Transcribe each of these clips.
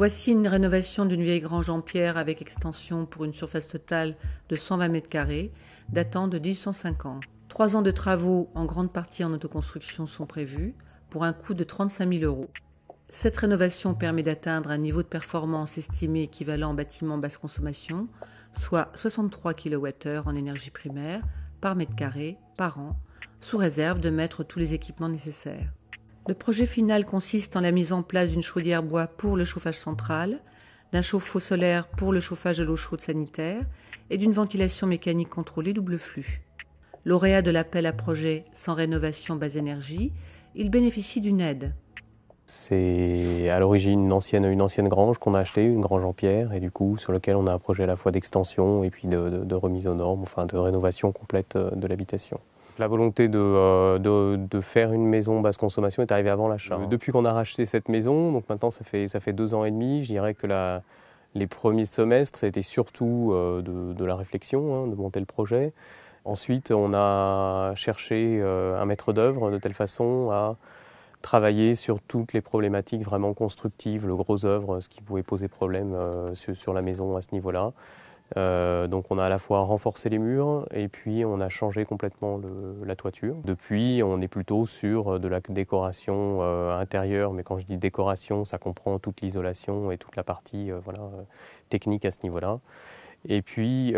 Voici une rénovation d'une vieille grange en pierre avec extension pour une surface totale de 120 m², datant de 1850. 3 ans de travaux, en grande partie en autoconstruction, sont prévus, pour un coût de 35 000 €. Cette rénovation permet d'atteindre un niveau de performance estimé équivalent en bâtiment basse consommation, soit 63 kWh en énergie primaire par mètre carré par an, sous réserve de mettre tous les équipements nécessaires. Le projet final consiste en la mise en place d'une chaudière bois pour le chauffage central, d'un chauffe-eau solaire pour le chauffage de l'eau chaude sanitaire et d'une ventilation mécanique contrôlée double flux. Lauréat de l'appel à projet sans rénovation basse énergie, il bénéficie d'une aide. C'est à l'origine une ancienne grange qu'on a achetée, une grange en pierre, et du coup sur lequel on a un projet à la fois d'extension et puis de remise aux normes, enfin de rénovation complète de l'habitation. La volonté de faire une maison basse consommation est arrivée avant l'achat. Depuis qu'on a racheté cette maison, donc maintenant ça fait 2 ans et demi, je dirais que les premiers semestres, ça a été surtout de la réflexion, de monter le projet. Ensuite, on a cherché un maître d'œuvre de telle façon à travailler sur toutes les problématiques vraiment constructives, le gros œuvre, ce qui pouvait poser problème sur la maison à ce niveau-là. Donc on a à la fois renforcé les murs et puis on a changé complètement la toiture. Depuis, on est plutôt sur de la décoration intérieure, mais quand je dis décoration, ça comprend toute l'isolation et toute la partie technique à ce niveau-là. Et puis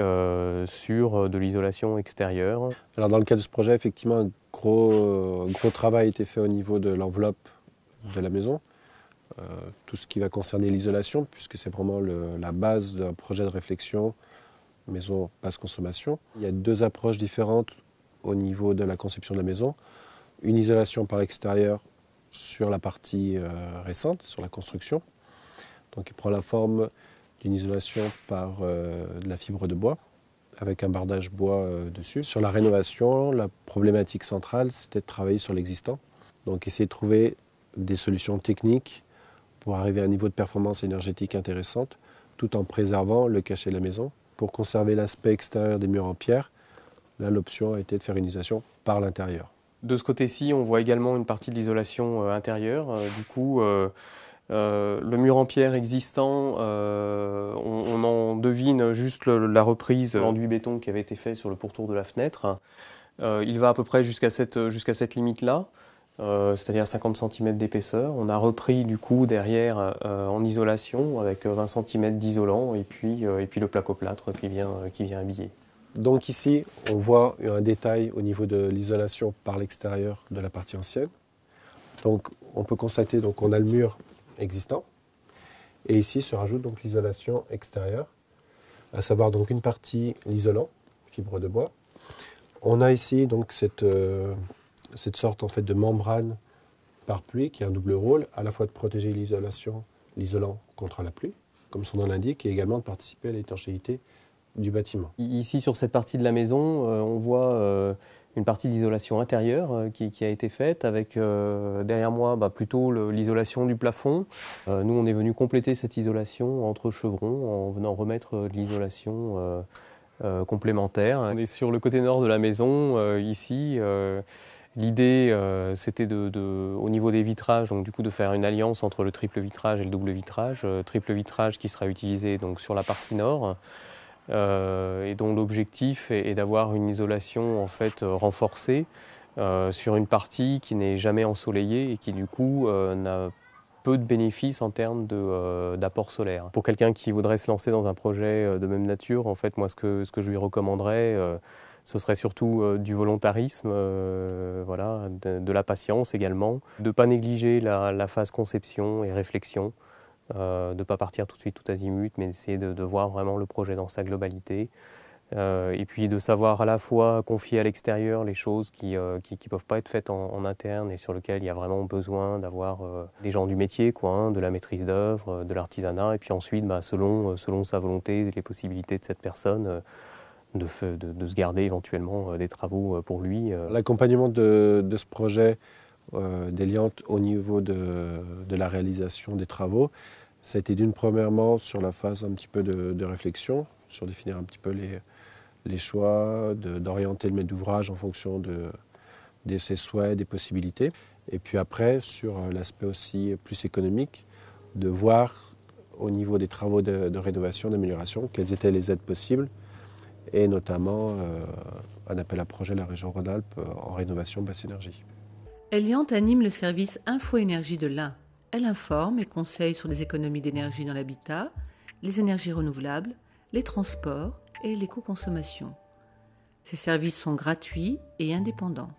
sur de l'isolation extérieure. Alors dans le cadre de ce projet, effectivement, un gros travail a été fait au niveau de l'enveloppe de la maison. Tout ce qui va concerner l'isolation, puisque c'est vraiment la base d'un projet de réflexion maison basse consommation. Il y a 2 approches différentes au niveau de la conception de la maison. Une isolation par l'extérieur sur la partie récente, sur la construction. Donc il prend la forme d'une isolation par de la fibre de bois, avec un bardage bois dessus. Sur la rénovation, la problématique centrale, c'était de travailler sur l'existant. Donc essayer de trouver des solutions techniques pour arriver à un niveau de performance énergétique intéressante, tout en préservant le cachet de la maison. Pour conserver l'aspect extérieur des murs en pierre, là l'option a été de faire une isolation par l'intérieur. De ce côté-ci, on voit également une partie de l'isolation intérieure. Le mur en pierre existant, on en devine juste la reprise l'enduit béton qui avait été fait sur le pourtour de la fenêtre. Il va à peu près jusqu'à cette limite-là. C'est-à-dire 50 cm d'épaisseur. On a repris du coup derrière en isolation avec 20 cm d'isolant et puis le placo-plâtre qui vient habiller. Donc ici, on voit un détail au niveau de l'isolation par l'extérieur de la partie ancienne. Donc on peut constater qu'on a le mur existant et ici se rajoute donc l'isolation extérieure, à savoir donc une partie l'isolant, fibre de bois. On a ici donc cette sorte en fait de membrane par pluie qui a un double rôle, à la fois de protéger l'isolant contre la pluie, comme son nom l'indique, et également de participer à l'étanchéité du bâtiment. Ici sur cette partie de la maison, on voit une partie d'isolation intérieure qui a été faite avec derrière moi plutôt l'isolation du plafond. Nous on est venu compléter cette isolation entre chevrons en venant remettre de l'isolation complémentaire. On est sur le côté nord de la maison ici. L'idée, c'était au niveau des vitrages, donc du coup de faire une alliance entre le triple vitrage et le double vitrage. Triple vitrage qui sera utilisé donc sur la partie nord, et dont l'objectif est d'avoir une isolation en fait renforcée sur une partie qui n'est jamais ensoleillée et qui du coup n'a peu de bénéfices en termes d'apport solaire. Pour quelqu'un qui voudrait se lancer dans un projet de même nature, en fait, moi ce que je lui recommanderais, ce serait surtout du volontarisme, de la patience également, de ne pas négliger la phase conception et réflexion, de ne pas partir tout de suite tout azimut, mais d'essayer de voir vraiment le projet dans sa globalité, et puis de savoir à la fois confier à l'extérieur les choses qui ne peuvent pas être faites en interne et sur lesquelles il y a vraiment besoin d'avoir des gens du métier, de la maîtrise d'œuvre, de l'artisanat, et puis ensuite, selon sa volonté et les possibilités de cette personne, de se garder éventuellement des travaux pour lui. L'accompagnement de ce projet d'Eliant au niveau de la réalisation des travaux, ça a été premièrement sur la phase un petit peu de réflexion, sur définir un petit peu les choix, d'orienter le maître d'ouvrage en fonction de ses souhaits, des possibilités. Et puis après, sur l'aspect aussi plus économique, de voir au niveau des travaux de rénovation, d'amélioration, quelles étaient les aides possibles, et notamment un appel à projet de la région Rhône-Alpes en rénovation basse énergie. Eliante anime le service Info Énergie de l'Ain. Elle informe et conseille sur les économies d'énergie dans l'habitat, les énergies renouvelables, les transports et l'éco-consommation. Ces services sont gratuits et indépendants.